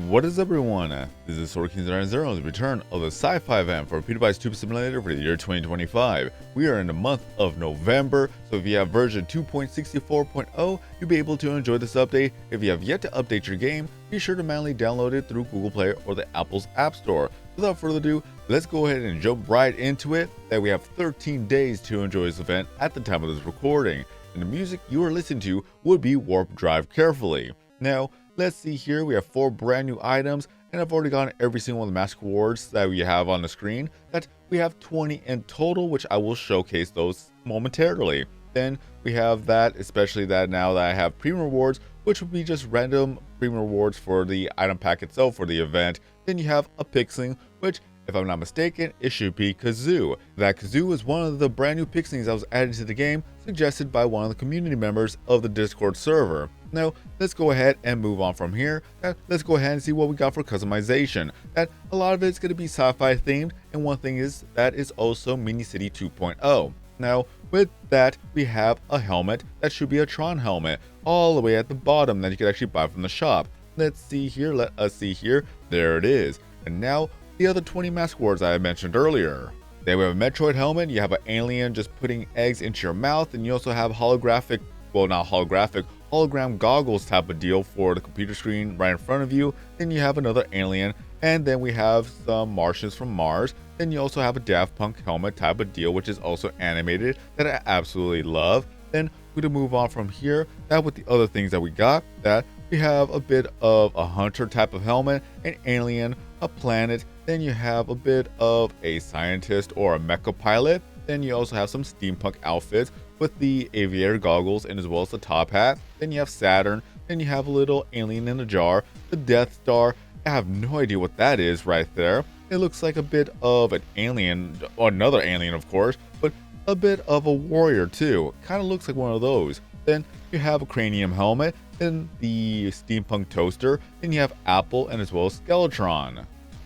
What is everyone? This is Sword Kings and Zero's return of the Sci-Fi event for Pewdiepie's Tube Simulator for the year 2025. We are in the month of November, so if you have version 2.64.0, you'll be able to enjoy this update. If you have yet to update your game, be sure to manually download it through Google Play or the Apple's App Store. Without further ado, let's go ahead and jump right into it. That we have 13 days to enjoy this event at the time of this recording, and the music you are listening to would be Warp Drive Carefully. Now, let's see here, we have 4 brand new items, and I've already gotten every single one of the mask awards that we have on the screen. That we have 20 in total, which I will showcase those momentarily. Then we have that, especially that now that I have premium rewards, which will be just random premium rewards for the item pack itself for the event. Then you have a pixeling, which, if I'm not mistaken, it should be Kazoo. That Kazoo is one of the brand new pixelings that was added to the game, suggested by one of the community members of the Discord server. Now, let's go ahead and move on from here. Let's go ahead and see what we got for customization. That a lot of it's going to be sci-fi themed, and one thing is that is also Mini City 2.0. Now, with that, we have a helmet that should be a Tron helmet, all the way at the bottom that you can actually buy from the shop. Let's see here, let us see here, there it is. And now, the other 20 mask awards I mentioned earlier. Then we have a Metroid helmet, you have an alien just putting eggs into your mouth, and you also have holographic, well, not holographic, hologram goggles type of deal for the computer screen right in front of you. Then you have another alien, and then we have some Martians from Mars. Then you also have a Daft Punk helmet type of deal, which is also animated, that I absolutely love. Then we're gonna move on from here. That with the other things that we got, that we have a bit of a hunter type of helmet, an alien, a planet. Then you have a bit of a scientist or a mecha pilot. Then you also have some steampunk outfits with the aviator goggles and as well as the top hat. Then you have Saturn. Then you have a little alien in a jar, the Death Star. I have no idea what that is right there. It looks like a bit of an alien, another alien of course, but a bit of a warrior too. Kind of looks like one of those. Then you have a cranium helmet, then the steampunk toaster, then you have Apple and as well as Skeletron.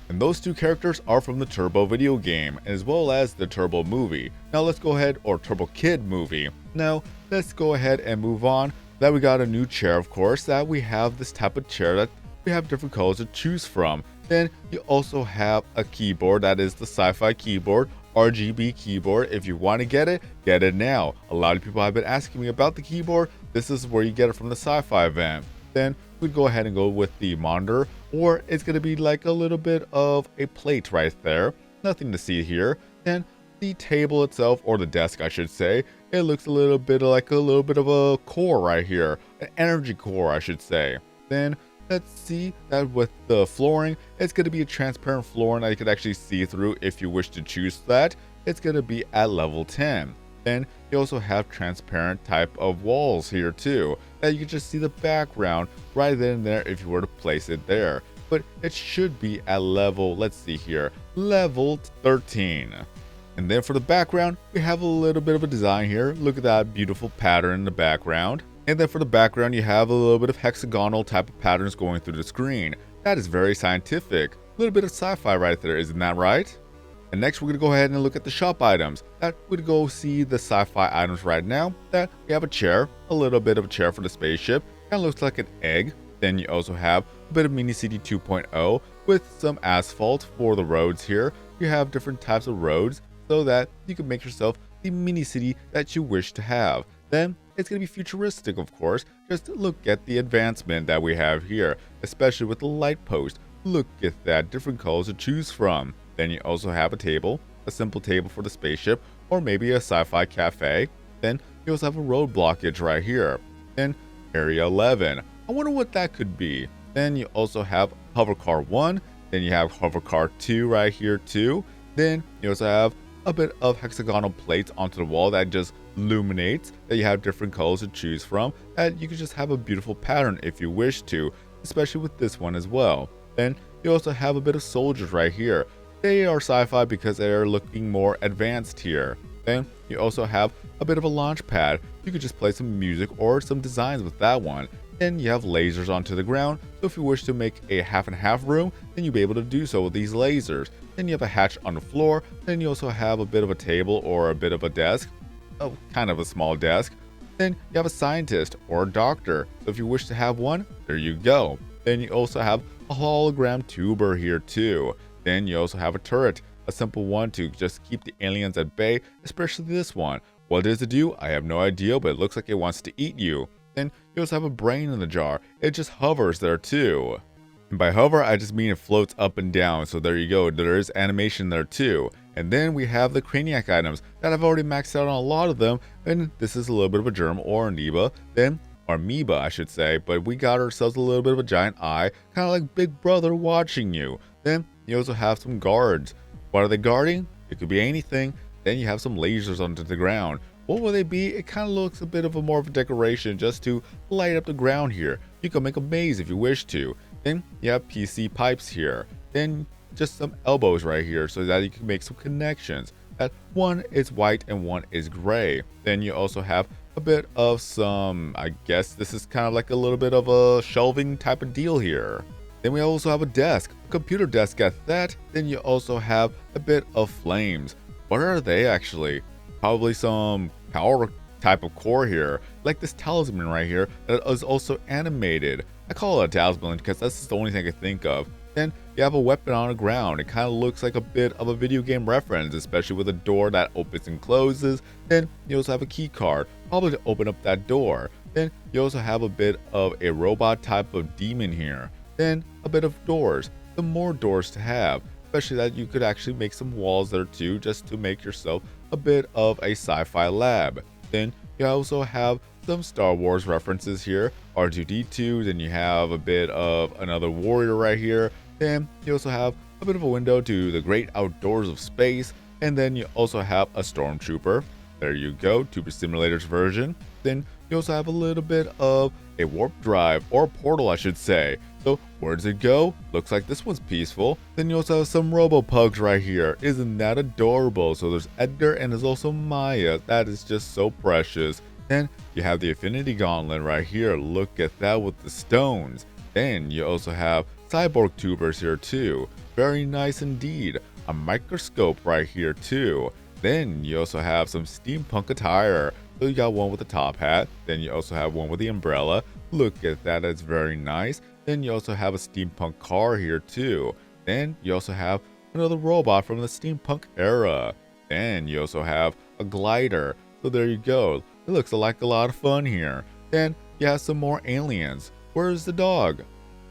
And those two characters are from the Turbo video game, as well as the Turbo movie. Now let's go ahead, or Turbo Kid movie. Now let's go ahead and move on. That we got a new chair, of course, that we have this type of chair that we have different colors to choose from. Then you also have a keyboard, that is the Sci-Fi keyboard, RGB keyboard. If you want to get it now. A lot of people have been asking me about the keyboard. This is where you get it from the Sci-Fi event. Then we'd go ahead and go with the monitor, or it's going to be like a little bit of a plate right there. Nothing to see here. Then the table itself, or the desk I should say, it looks a little bit like a little bit of a core right here, an energy core I should say. Then let's see that with the flooring, it's going to be a transparent flooring that you could actually see through if you wish to choose that. It's going to be at level 10. Then you also have transparent type of walls here too, that you can just see the background right then and there if you were to place it there. But it should be at level, let's see here, level 13. And then for the background, we have a little bit of a design here. Look at that beautiful pattern in the background. And then for the background, you have a little bit of hexagonal type of patterns going through the screen. That is very scientific. A little bit of sci-fi right there, isn't that right? And next we're going to go ahead and look at the shop items. That we'd go see the sci-fi items right now. That we have a chair, a little bit of a chair for the spaceship. Kind of looks like an egg. Then you also have a bit of Mini City 2.0 with some asphalt for the roads here. You have different types of roads so that you can make yourself the mini city that you wish to have. Then it's going to be futuristic, of course. Just look at the advancement that we have here, especially with the light post. Look at that, different colors to choose from. Then you also have a table, a simple table for the spaceship, or maybe a sci-fi cafe. Then you also have a road blockage right here. Then Area 11. I wonder what that could be. Then you also have Hovercar 1. Then you have Hovercar 2 right here too. Then you also have a bit of hexagonal plates onto the wall that just illuminates, that you have different colors to choose from, and you can just have a beautiful pattern if you wish to, especially with this one as well. Then you also have a bit of soldiers right here. They are sci-fi because they are looking more advanced here. Then you also have a bit of a launch pad. You could just play some music or some designs with that one. Then you have lasers onto the ground, so if you wish to make a half and half room, then you'll be able to do so with these lasers. Then you have a hatch on the floor. Then you also have a bit of a table or a bit of a desk, kind of a small desk. Then you have a scientist or a doctor, so if you wish to have one, there you go. Then you also have a hologram tuber here too. Then you also have a turret, a simple one to just keep the aliens at bay, especially this one. What does it do? I have no idea, but it looks like it wants to eat you. Then you also have a brain in the jar. It just hovers there too. And by hover, I just mean it floats up and down. So there you go. There is animation there too. And then we have the Craniac items that I've already maxed out on a lot of them. And this is a little bit of a germ or amoeba. Then, or amoeba, I should say. But we got ourselves a little bit of a giant eye, kind of like Big Brother watching you. Then you also have some guards. What are they guarding? It could be anything. Then you have some lasers onto the ground. What will they be? It kind of looks a bit of a more of a decoration just to light up the ground here. You can make a maze if you wish to. Then you have PC pipes here. Then just some elbows right here so that you can make some connections. That one is white and one is gray. Then you also have a bit of some, I guess this is kind of like a little bit of a shelving type of deal here. Then we also have a desk, a computer desk at that. Then you also have a bit of flames. What are they actually? Probably some power type of core here, like this talisman right here that is also animated. I call it a talisman because that's the only thing I can think of. Then you have a weapon on the ground. It kind of looks like a bit of a video game reference, especially with a door that opens and closes. Then you also have a key card, probably to open up that door. Then you also have a bit of a robot type of demon here. Then a bit of doors, some more doors to have, especially that you could actually make some walls there too, just to make yourself a bit of a sci-fi lab. Then you also have some Star Wars references here, R2-D2, then you have a bit of another warrior right here. Then you also have a bit of a window to the great outdoors of space, and then you also have a stormtrooper. There you go, Tuber Simulators version. Then you also have a little bit of a warp drive, or a portal I should say. So where does it go? Looks like this one's peaceful. Then you also have some robo-pugs right here. Isn't that adorable? So there's Edgar and there's also Maya. That is just so precious. Then you have the Infinity Gauntlet right here. Look at that with the stones. Then you also have cyborg tubers here too. Very nice indeed. A microscope right here too. Then you also have some steampunk attire. So you got one with the top hat. Then you also have one with the umbrella. Look at that, that's very nice. Then you also have a steampunk car here too. Then you also have another robot from the steampunk era. Then you also have a glider. So there you go. It looks like a lot of fun here. Then you have some more aliens. Where's the dog?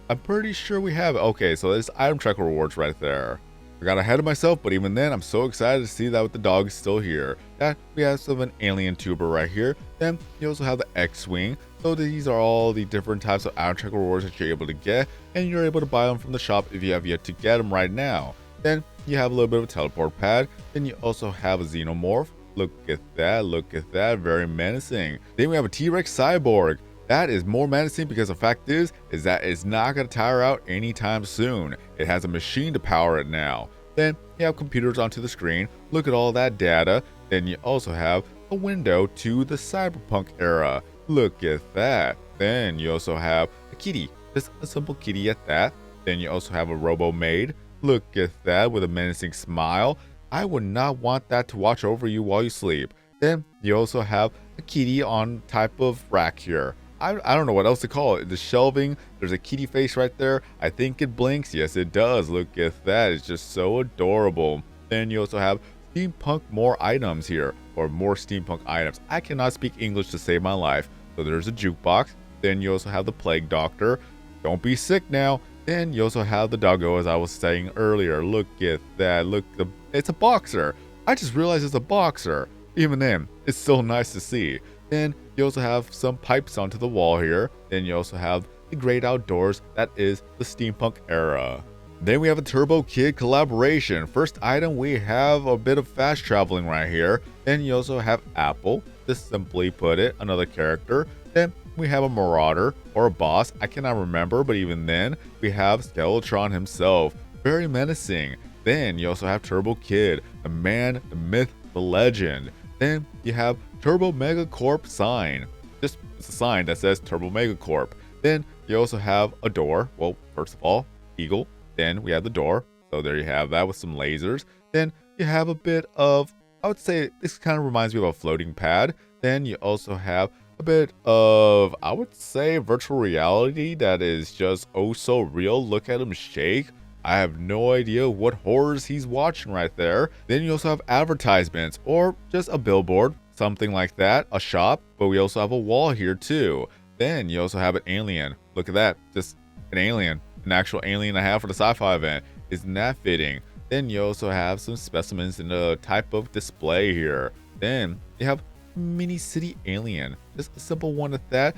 I'm pretty sure we have it. Okay, so there's item tracker rewards right there. I got ahead of myself, but even then, I'm so excited to see that with the dog is still here. That we have some of an alien tuber right here. Then you also have the X-Wing. So these are all the different types of item tracker rewards that you're able to get, and you're able to buy them from the shop if you have yet to get them right now. Then you have a little bit of a teleport pad. Then you also have a xenomorph. Look at that, very menacing. Then we have a T-Rex cyborg. That is more menacing because the fact is that it's not going to tire out anytime soon. It has a machine to power it now. Then you have computers onto the screen. Look at all that data. Then you also have a window to the cyberpunk era. Look at that. Then you also have a kitty, just a simple kitty at that. Then you also have a robo maid. Look at that with a menacing smile. I would not want that to watch over you while you sleep. Then you also have a kitty on type of rack here. I don't know what else to call it. The shelving, there's a kitty face right there. I think it blinks. Yes, it does. Look at that. It's just so adorable. Then you also have steampunk more items here, or more steampunk items. I cannot speak English to save my life. So there's a jukebox. Then you also have the plague doctor. Don't be sick now. Then you also have the doggo, as I was saying earlier. Look at that. Look, it's a boxer. I just realized it's a boxer. Even then, it's still nice to see. Then you also have some pipes onto the wall here. Then you also have the great outdoors. That is the steampunk era. Then we have a Turbo Kid collaboration. First item, we have a bit of fast traveling right here. Then you also have Apple, to simply put it, another character. Then we have a Marauder, or a boss, I cannot remember, but even then, we have Skeletron himself. Very menacing. Then you also have Turbo Kid, the man, the myth, the legend. Then you have Turbo Megacorp sign. Just it's a sign that says Turbo Megacorp. Then you also have a door. Well, first of all, eagle. Then we have the door. So there you have that with some lasers. Then you have a bit of, I would say this kind of reminds me of a floating pad. Then you also have a bit of, I would say, virtual reality that is just oh so real. Look at him shake. I have no idea what horrors he's watching right there. Then you also have advertisements or just a billboard, something like that, a shop, but we also have a wall here too. Then you also have an alien. Look at that, just an alien, an actual alien I have for the sci-fi event. Isn't that fitting? Then you also have some specimens in a type of display here. Then you have mini city alien, just a simple one at that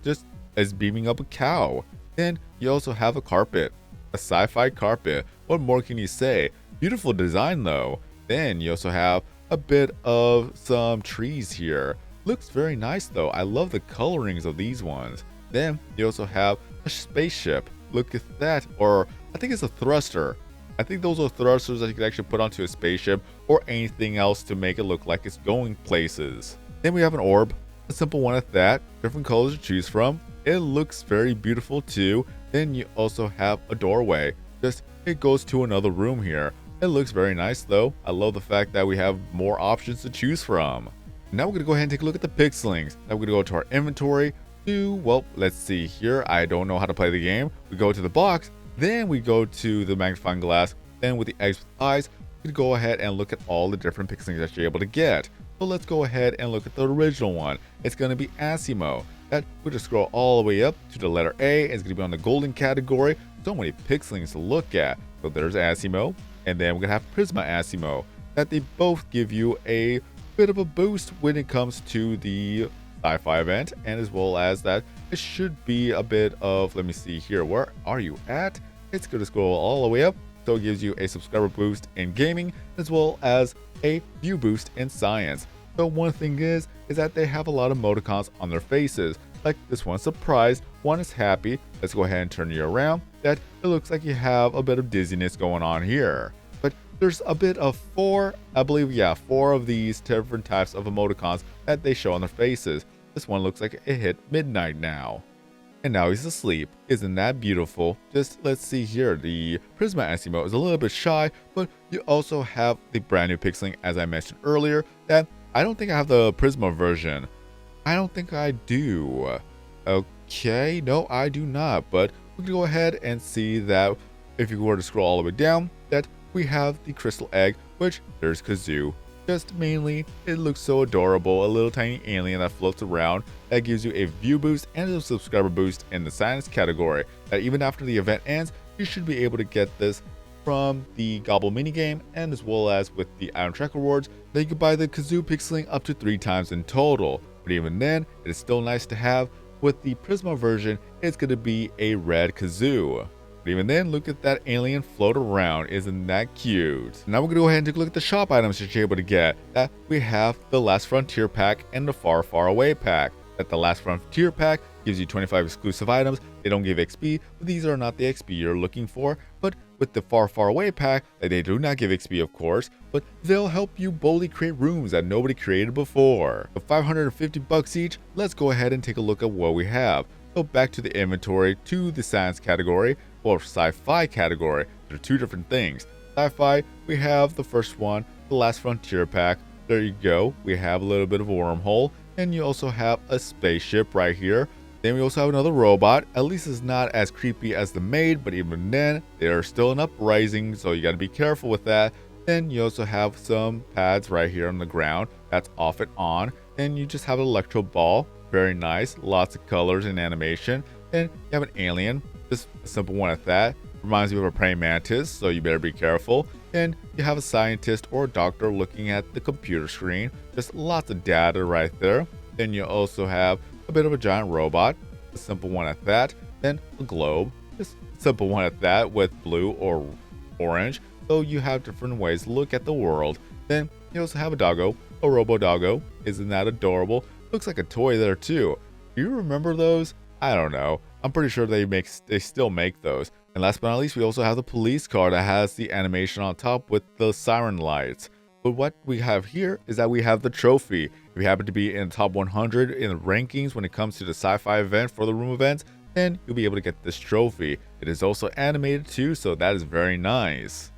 just is beaming up a cow. Then you also have a carpet, a sci-fi carpet. What more can you say? Beautiful design though. Then you also have a bit of some trees here. Looks very nice though. I love the colorings of these ones. Then you also have a spaceship. Look at that. Or I think it's a thruster. I think those are thrusters that you can actually put onto a spaceship or anything else to make it look like it's going places. Then we have an orb, a simple one at that, different colors to choose from. It looks very beautiful too. Then you also have a doorway. Just it goes to another room here. It looks very nice though. I love the fact that we have more options to choose from. Now we're gonna go ahead and take a look at the pixelings. Now we're gonna go to our inventory to, well, let's see here. I don't know how to play the game. We go to the box. Then we go to the magnifying glass. Then with the eggs with eyes, we can go ahead and look at all the different pixelings that you're able to get. So let's go ahead and look at the original one. It's going to be Asimo. That we'll just scroll all the way up to the letter A. It's going to be on the golden category. So many pixelings to look at. So there's Asimo. And then we're going to have Prisma Asimo. That they both give you a bit of a boost when it comes to the sci-fi event. And as well as that, it should be a bit of, let me see here. Where are you at? It's going to scroll all the way up. So it gives you a subscriber boost in gaming as well as a view boost in science. So one thing is that they have a lot of emoticons on their faces. Like this one's surprised, one is happy. Let's go ahead and turn you around. That it looks like you have a bit of dizziness going on here. But there's a bit of four of these different types of emoticons that they show on their faces. This one looks like it hit midnight now. And now he's asleep. Isn't that beautiful? Just let's see here. The Prisma Asimo is a little bit shy, but you also have the brand new pixeling, as I mentioned earlier, that I don't think I have the Prisma version. I don't think I do. Okay, no, I do not. But we can go ahead and see that if you were to scroll all the way down, that we have the crystal egg, which there's Kazoo. Just mainly, it looks so adorable, a little tiny alien that floats around that gives you a view boost and a subscriber boost in the science category. That even after the event ends, you should be able to get this from the Gobble minigame and as well as with the Iron Track Awards. That you can buy the Kazoo pixeling up to 3 times in total. But even then, it is still nice to have. With the Prisma version, it's going to be a red Kazoo. But even then, look at that alien float around. Isn't that cute? Now we're going to go ahead and take a look at the shop items that you're able to get. That we have the Last Frontier pack and the Far Far Away pack. That the Last Frontier pack gives you 25 exclusive items. They don't give XP, but these are not the XP you're looking for. But with the Far Far Away pack, they do not give XP of course, but they'll help you boldly create rooms that nobody created before. For 550 bucks each, let's go ahead and take a look at what we have. So back to the inventory, to the science category, or sci-fi category. There are 2 different things. Sci-fi, we have the first one, the Last Frontier pack. There you go. We have a little bit of a wormhole, and you also have a spaceship right here. Then we also have another robot. At least it's not as creepy as the maid, but even then, they are still an uprising, so you got to be careful with that. Then you also have some pads right here on the ground. That's off and on. Then you just have an electro ball. Very nice. Lots of colors and animation. Then you have an alien. Just a simple one at that. Reminds me of a praying mantis, so you better be careful. And you have a scientist or a doctor looking at the computer screen. Just lots of data right there. Then you also have a bit of a giant robot. A simple one at that. Then a globe. Just a simple one at that with blue or orange. So you have different ways to look at the world. Then you also have a doggo. A robo doggo. Isn't that adorable? Looks like a toy there too. Do you remember those? I don't know. I'm pretty sure they still make those. And last but not least, we also have the police car that has the animation on top with the siren lights. But what we have here is that we have the trophy. If you happen to be in the top 100 in the rankings when it comes to the sci-fi event for the room events, then you'll be able to get this trophy. It is also animated too, so that is very nice.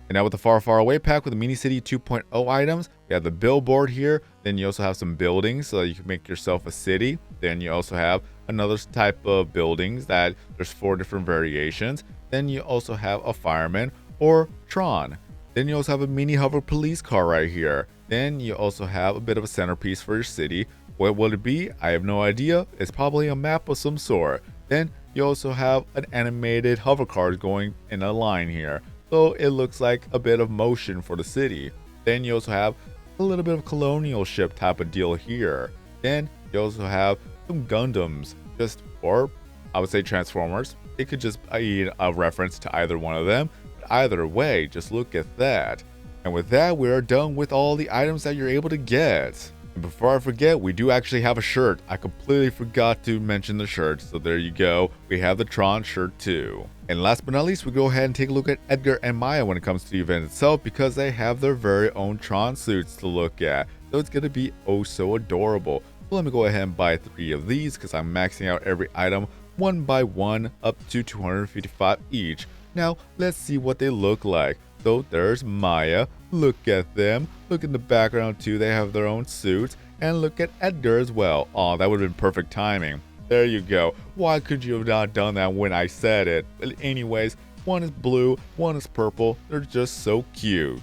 And now with the Far Far Away pack with the Mini City 2.0 items, we have the billboard here. Then you also have some buildings so that you can make yourself a city. Then you also have another type of buildings that there's 4 different variations. Then you also have a fireman or Tron. Then you also have a mini hover police car right here. Then you also have a bit of a centerpiece for your city. What will it be? I have no idea. It's probably a map of some sort. Then you also have an animated hover car going in a line here. So it looks like a bit of motion for the city. Then you also have a little bit of colonial ship type of deal here. Then you also have some Gundams, or I would say Transformers. It could just be a reference to either one of them. But either way, just look at that. And with that, we are done with all the items that you're able to get. And before I forget, we do actually have a shirt. I completely forgot to mention the shirt, so there you go. We have the Tron shirt too. And last but not least, we go ahead and take a look at Edgar and Maya when it comes to the event itself, because they have their very own Tron suits to look at. So it's going to be oh so adorable. So let me go ahead and buy 3 of these because I'm maxing out every item one by one up to 255 each. Now let's see what they look like. So there's Maya. Look at them. Look in the background too. They have their own suits. And look at Edgar as well. Oh, that would have been perfect timing. There you go. Why could you have not done that when I said it? But anyways, one is blue, one is purple. They're just so cute.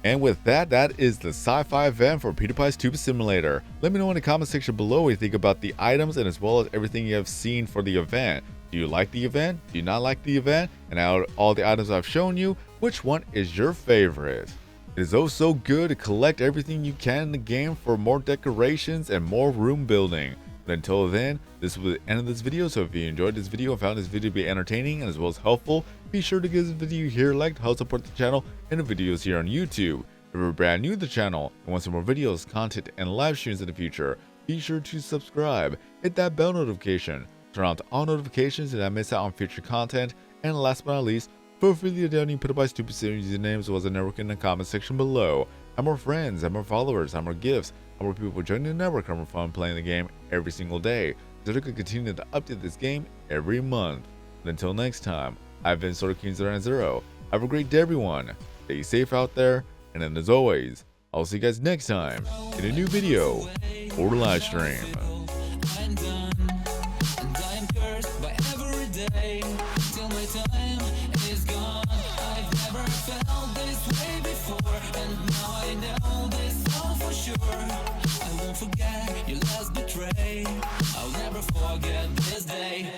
And with that, that is the Sci-Fi event for Pewdiepie's Tube Simulator. Let me know in the comment section below what you think about the items and as well as everything you have seen for the event. Do you like the event? Do you not like the event? And out of all the items I've shown you, which one is your favorite? It is oh so good to collect everything you can in the game for more decorations and more room building. But until then, this was the end of this video, so if you enjoyed this video and found this video to be entertaining and as well as helpful, be sure to give this video here a like to help support the channel and the videos here on YouTube. If you're brand new to the channel and want some more videos, content, and live streams in the future, be sure to subscribe, hit that bell notification, turn on to all notifications so that I miss out on future content, and last but not least, feel free to download Pewdiepie's Stupid Series usernames as well as a network in the comment section below. Have more friends, have more followers, have more gifts, have more people joining the network, have more fun playing the game every single day, so they can continue to update this game every month. But until next time, I've been King090. Have a great day, everyone. Stay safe out there, and then as always, I'll see you guys next time in a new video or live stream. I won't forget your last betray. I'll never forget this day.